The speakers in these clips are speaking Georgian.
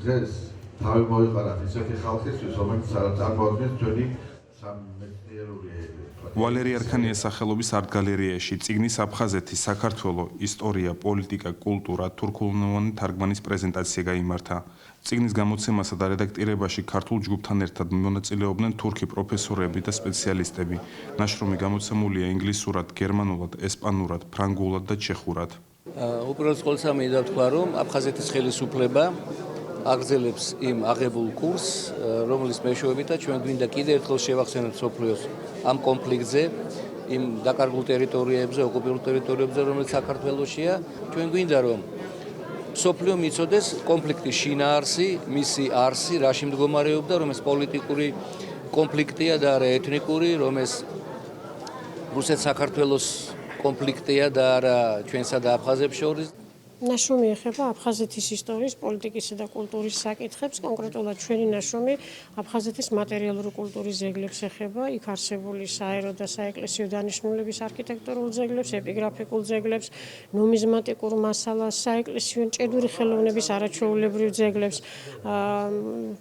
დღეს თავი მოიყარათ ისეთი ხალხისთვის, რომელიც წარმოადგენს ჩვენი სამეცნიერული ვალერი არქანიას სახელობის არტ-გალერეაში წიგნის აფხაზეთი, საქართველო, ისტორია, პოლიტიკა, კულტურა, თურქულენოვანი თარგმანის პრეზენტაცია გაიმართა. წიგნის გამოცემასა და რედაქტირებაში ქართულ ჯგუფთან ერთად მონაწილეობდნენ თურქი პროფესორები და სპეციალისტები. ნაშრომი გამოცემულია ინგლისურად, გერმანულად, ესპანურად, ფრანგულად და ჩეხურად. უპირველეს ყოვლისა მინდა ვთქვა, რომ აფხაზეთის ხელისუფლება აგრძელებს იმ აღებულ კურსს, რომლის მეშვეობითაც ჩვენ გვინდა კიდევ ერთხელ შევახსენოთ მსოფლიოს ამ კონფლიქტზე, იმ დაკარგულ ტერიტორიებზე, ოკუპირებულ ტერიტორიებზე, რომელიც საქართველოშია. ჩვენ გვინდა, რომ მსოფლიო მიცოდეს კონფლიქტის შინაარსი, მისი არსი, რაში მდგომარეობდა, რომ ეს პოლიტიკური კონფლიქტია და არა ეთნიკური, რომ ეს რუსეთ-საქართველოს კონფლიქტია და არა ჩვენსა და აფხაზებს შორის. ნაშრომი ეხება აფხაზეთის ისტორიის, პოლიტიკისა და კულტურის საკითხებს, კონკრეტულად ჩვენი ნაშრომი აფხაზეთის მატერიალური კულტურის ძეგლებს ეხება, იქ არსებული საერო და საეკლესიო დანიშნულების არქიტექტურულ ძეგლებს, ეპიგრაფიკულ ძეგლებს, ნუმიზმატიკურ მასალას, საეკლესიო ჭედური ხელოვნების არაჩვეულებრივ ძეგლებს,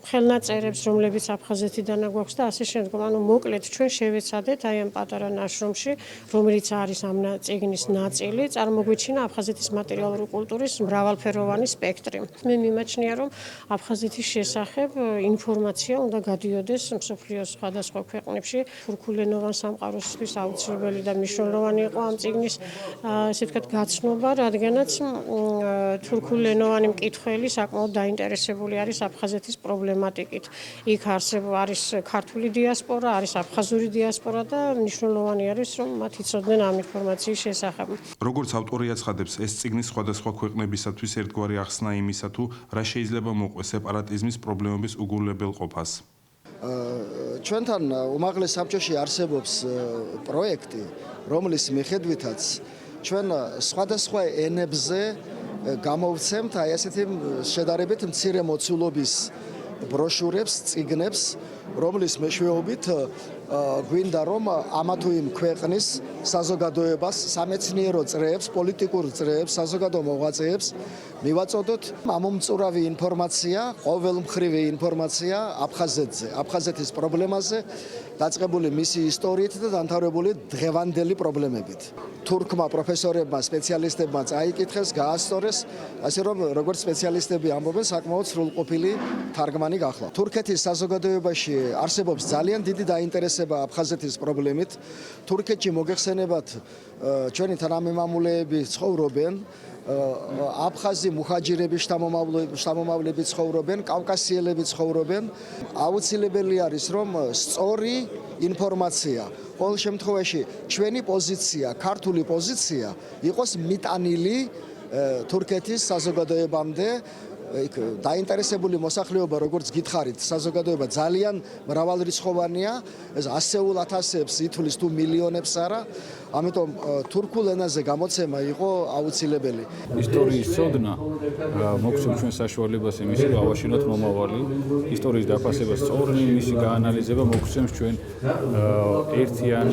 ხელნაწერებს, რომლებიც აფხაზეთიდან გვაქვს და ასე შემდგომ. ანუ მოკლედ ჩვენ შევეცადეთ აი ამ პატარა ნაშრომში, რომელიც არის ამ წიგნის ნაწილი, წარმოგვიჩინა აფხაზეთის მატერიალური კულტურის მრავალფეროვანი სპექტრი. მე მიმაჩნია, რომ აფხაზეთის შესახებ ინფორმაცია უნდა გადიოდეს მსოფლიოს სხვადასხვა ქვეყნებში. თურქულენოვან სამყაროსთვის აუცილებელი და მნიშვნელოვანი იყო ამ წიგნის ესე ვთქვათ გაცნობა, რადგანაც თურქულენოვანი მკითხველი საკმაოდ დაინტერესებული არის აფხაზეთის პრობლემატიკით. იქ არის ქართული დიასპორა, არის აფხაზური დიასპორა და მნიშვნელოვანი არის, რომ მათ იცოდნენ ამ ინფორმაციის შესახებ. როგორც ავტორი აცხადებს, ეს წიგნის სხვადასხვა ქვეყნებისათვის ერთგვარი ახსნა იმისა, თუ რა შეიძლება მოყვეს სეპარატიზმის პრობლემების უგულებელყოფას. ჩვენთან უმაღლეს საბჭოში არსებობს პროექტი, რომლის მიხედვითაც ჩვენ სხვადასხვა ენებზე გამოვცემთ აი ასეთი შედარებით მცირე მოცულობის ბროშურებს, წიგნებს, რომლის მეშვეობით გვინდა რომ ამა თუ იმ ქვეყნის საზოგადოებას, სამეცნიერო წრეებს, პოლიტიკურ წრეებს, საზოგადო მოღვაწეებს მივაწოდოთ ამომწურავი ინფორმაცია, ყოველმხრივი ინფორმაცია აფხაზეთზე, აფხაზეთის პრობლემაზე, დაწყებული მისი ისტორიით და დამთავრებული დღევანდელი პრობლემებით. თურქმა პროფესორებმა, სპეციალისტებმა წაიკითხეს, გაასწორეს, ასე რომ როგორც სპეციალისტები ამბობენ, საკმაოდ სრულყოფილი თარგმანი გახლა. თურქეთის საზოგადოებაში არსებობს ძალიან დიდი დაინტერესება აფხაზეთის პრობლემით. თურქეთში მოგეხსენებათ ჩვენი თანამემამულეები ცხოვრობენ, აფხაზი მუჰაჯირები შთამომავლები ცხოვრობენ, კავკასიელები ცხოვრობენ. აუცილებელი არის რომ სწორი ინფორმაცია, ყოველ შემთხვევაში ჩვენი პოზიცია, ქართული პოზიცია იყოს მიტანილი თურქეთის საზოგადოებამდე. დაინტერესებული მოსახლეობა, როგორც გითხარით, საზოგადოება ძალიან მრავალრიცხოვანია, ეს ასეულ ათასებს ითვლის თუ მილიონებს არა, ამიტომ თურქულ ენაზე გამოცემა იყო აუცილებელი. ისტორიის ცოდნა მოგცემ ჩვენ საშუალებას იმის, რომ ავაშინოთ მომავალი, ისტორიის დაფასება სწორნი, მისი გაანალიზება მოგცემს ჩვენ ერთიან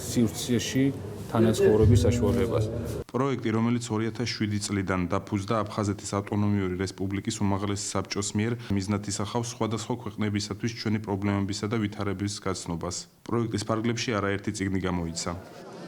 სივრცეში თანაცხოვრების საშუალებას. პროექტი, რომელიც 2007 წლიდან დაფუძნდა აფხაზეთის ავტონომიური რესპუბლიკის უმაღლეს საბჭოს მიერ, მიზნად ისახავს სხვადასხვა ქვეყნებისათვის ჩვენი პრობლემებისა და ვითარების გაცნობას. პროექტის ფარგლებში არაერთი წიგნი გამოიცა.